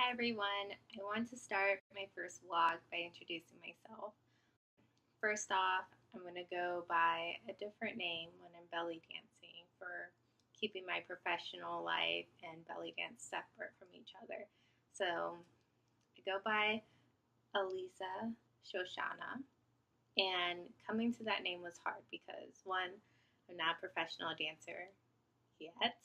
Hi everyone, I want to start my first vlog by introducing myself. First off, I'm going to go by a different name when I'm belly dancing for keeping my professional life and belly dance separate from each other. So I go by Aliza Shoshana, and coming to that name was hard because one, I'm not a professional dancer yet.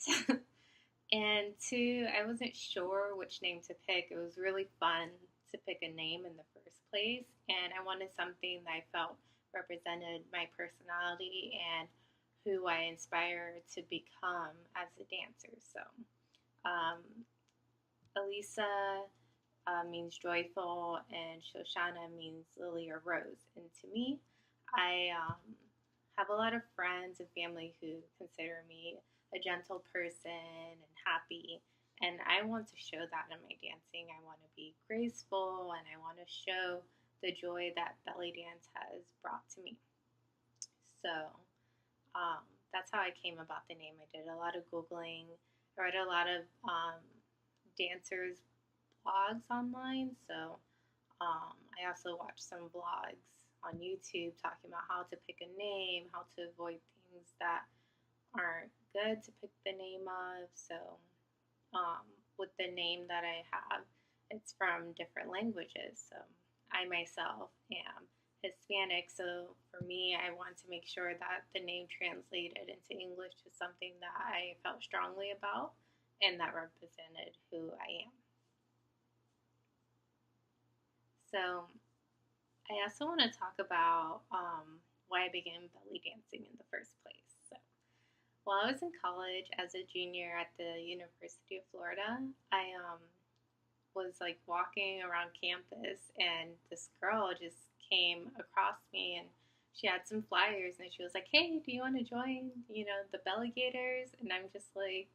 And two, I wasn't sure which name to pick. It was really fun to pick a name in the first place, and I wanted something that I felt represented my personality and who I inspire to become as a dancer. So, um, Elisa means joyful, and Shoshana means lily or rose. And to me, I have a lot of friends and family who consider me a gentle person and happy. And I want to show that in my dancing. I want to be graceful and I want to show the joy that belly dance has brought to me. So um, that's how I came about the name. I did a lot of Googling. I read a lot of dancers' blogs online. So I also watched some vlogs on YouTube talking about how to pick a name, how to avoid things that aren't good to pick the name of. So with the name that I have, it's from different languages. So I myself am Hispanic, so for me, I want to make sure that the name translated into English to something that I felt strongly about and that represented who I am. So I also want to talk about why I began belly dancing in the first place. So, while I was in college as a junior at the University of Florida, I was like walking around campus, and this girl just came across me, and she had some flyers, and she was like, "Hey, do you want to join? The belly gators?" And I'm just like,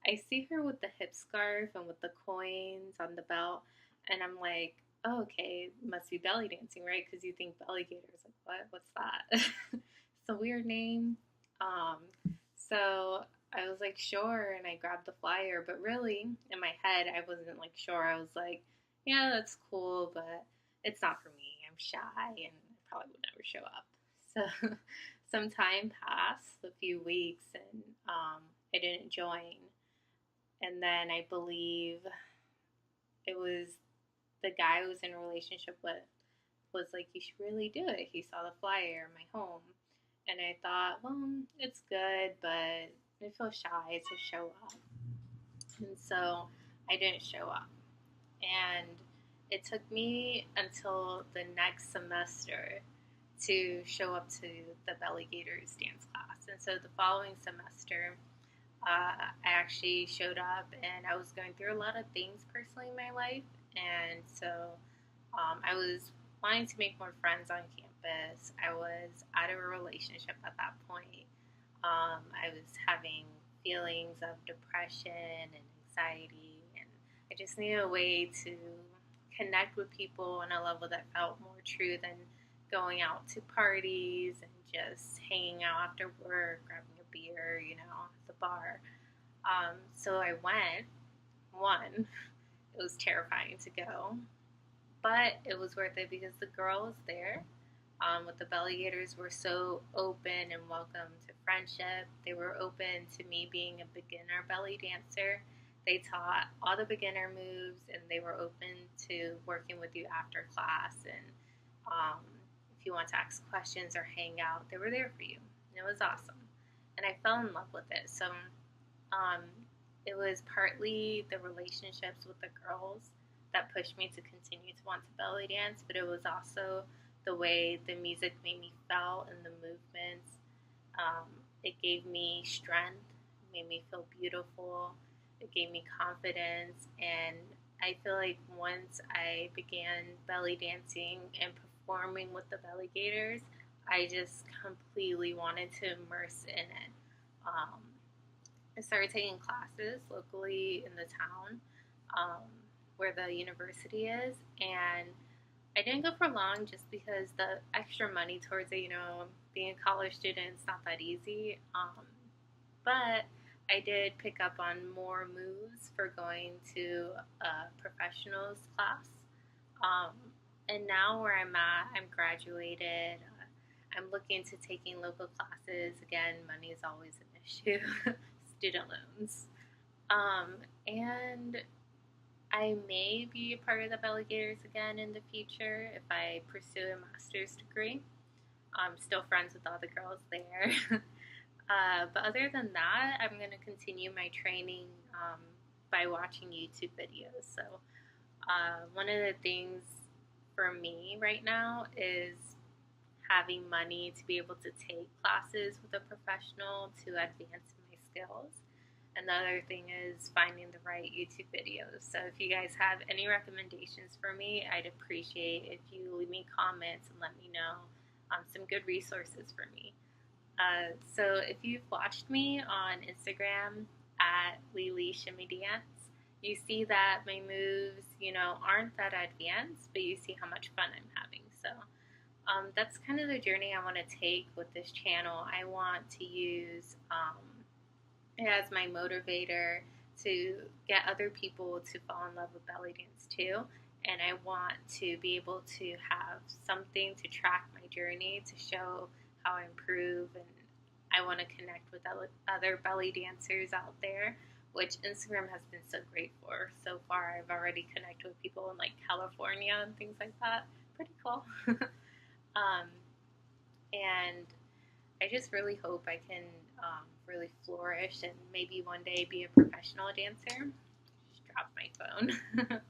I see her with the hip scarf and with the coins on the belt, and I'm like, oh, okay, must be belly dancing, right? Because you think belly gators, like, what? What's that? It's a weird name. Um, so I was like, sure, and I grabbed the flyer, but really, in my head, I wasn't like sure. I was like, yeah, that's cool, but it's not for me. I'm shy, and I probably would never show up. So some time passed, a few weeks, and I didn't join. And then I believe it was the guy I was in a relationship with was like, you should really do it. He saw the flyer in my home. And I thought, well, it's good, but I feel shy to show up. And so I didn't show up. And it took me until the next semester to show up to the Belly Gators dance class. And so the following semester, I actually showed up and I was going through a lot of things personally in my life. And so I was wanting to make more friends on campus. I was out of a relationship at that point. I was having feelings of depression and anxiety, and I just needed a way to connect with people on a level that felt more true than going out to parties and just hanging out after work, grabbing a beer, at the bar. So I went. One, it was terrifying to go, but it was worth it because the girls there with the belly gators were so open and welcome to friendship. They were open to me being a beginner belly dancer. They taught all the beginner moves, and they were open to working with you after class. And if you want to ask questions or hang out, they were there for you. And it was awesome. And I fell in love with it. So um, it was partly the relationships with the girls that pushed me to continue to want to belly dance, but it was also the way the music made me feel and the movements. It gave me strength, made me feel beautiful, it gave me confidence, and I feel like once I began belly dancing and performing with the belly gators, I just completely wanted to immerse in it. Um, I started taking classes locally in the town where the university is, and I didn't go for long just because the extra money towards it, being a college student, it's not that easy. But I did pick up on more moves for going to a professionals class. Um, and now where I'm at, I'm graduated. I'm looking to taking local classes. Again, money is always an issue. Student loans. And I may be a part of the Belly Gators again in the future if I pursue a master's degree. I'm still friends with all the girls there. But other than that, I'm going to continue my training by watching YouTube videos. So one of the things for me right now is having money to be able to take classes with a professional to advance my skills. And the other thing is finding the right YouTube videos. So if you guys have any recommendations for me, I'd appreciate if you leave me comments and let me know some good resources for me. So if you've watched me on Instagram at Lily Shimmy Dance, you see that my moves, aren't that advanced, but you see how much fun I'm having. So that's kind of the journey I want to take with this channel. I want to use it as my motivator to get other people to fall in love with belly dance too. And I want to be able to have something to track my journey, to show how I improve, and I want to connect with other belly dancers out there, which Instagram has been so great for. So far, I've already connected with people in like California and things like that. Pretty cool. And I just really hope I can really flourish and maybe one day be a professional dancer. Just dropped my phone.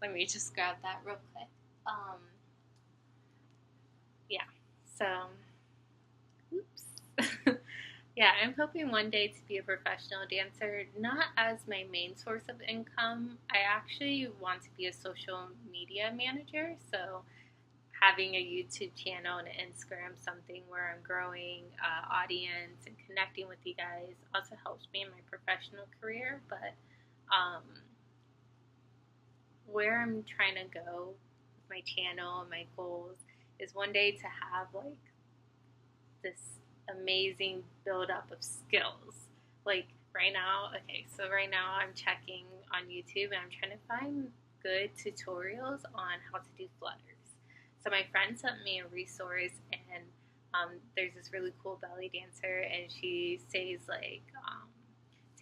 Let me just grab that real quick. Yeah, so, oops. Yeah, I'm hoping one day to be a professional dancer, not as my main source of income. I actually want to be a social media manager, so having a YouTube channel and an Instagram, something where I'm growing audience and connecting with you guys, also helps me in my professional career. But where I'm trying to go with my channel and my goals is one day to have like this amazing buildup of skills. Like right now, right now I'm checking on YouTube and I'm trying to find good tutorials on how to do flutters. So my friend sent me a resource, and there's this really cool belly dancer, and she says like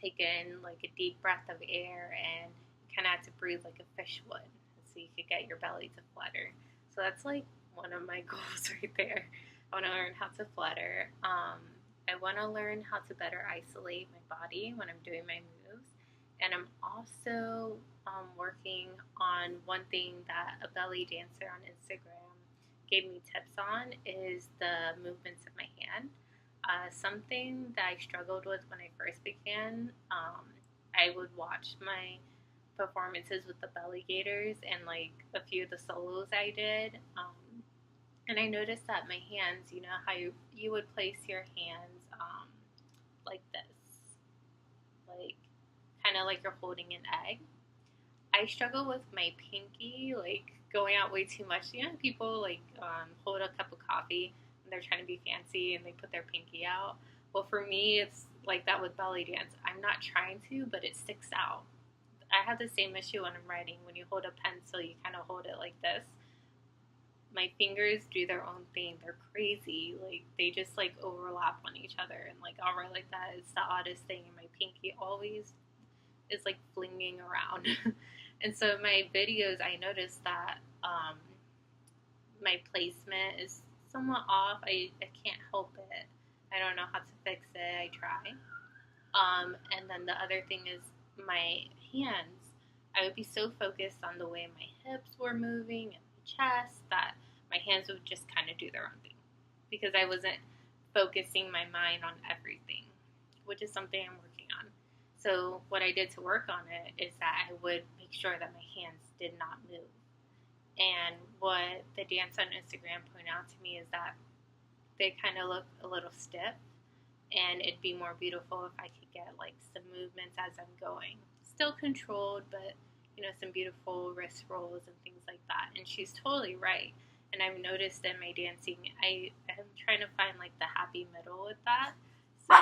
take in like a deep breath of air, and you kind of have to breathe like a fish would, so you could get your belly to flutter. So that's like one of my goals right there. I want to learn how to flutter. I want to learn how to better isolate my body when I'm doing my moves, and I'm also working on one thing that a belly dancer on Instagram gave me tips on is the movements of my hand. Something that I struggled with when I first began, I would watch my performances with the Belly Gators and like a few of the solos I did, and I noticed that my hands, how you would place your hands like this, like kind of like you're holding an egg. I struggle with my pinky, like going out way too much. People like hold a cup of coffee and they're trying to be fancy and they put their pinky out. Well, for me, it's like that with belly dance. I'm not trying to, but it sticks out. I have the same issue when I'm writing. When you hold a pencil, you kind of hold it like this. My fingers do their own thing. They're crazy. Like they just like overlap on each other, and like I'll write like that. It's the oddest thing. And my pinky always is like flinging around. And so my videos, I noticed that my placement is somewhat off. I can't help it. I don't know how to fix it. I try. And then the other thing is my hands. I would be so focused on the way my hips were moving and my chest that my hands would just kind of do their own thing because I wasn't focusing my mind on everything, which is something I'm working on. So what I did to work on it is that I would make sure that my hands did not move. And what the dance on Instagram pointed out to me is that they kind of look a little stiff, and it'd be more beautiful if I could get like some movements as I'm going. Still controlled, but some beautiful wrist rolls and things like that. And she's totally right. And I've noticed in my dancing, I am trying to find like the happy middle with that. So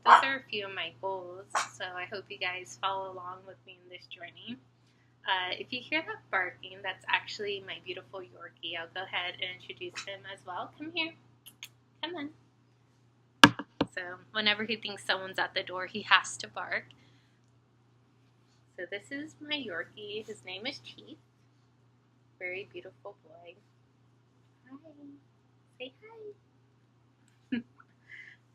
those are a few of my goals. So I hope you guys follow along with me in this journey. If you hear that barking, that's actually my beautiful Yorkie. I'll go ahead and introduce him as well. Come here. Come on. So whenever he thinks someone's at the door, he has to bark. So this is my Yorkie. His name is Chief. Very beautiful boy. Hi. Say hi.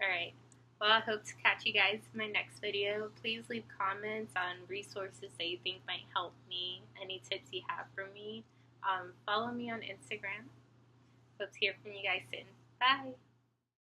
Alright. Well, I hope to catch you guys in my next video. Please leave comments on resources that you think might help me. Any tips you have for me. Follow me on Instagram. Hope to hear from you guys soon. Bye.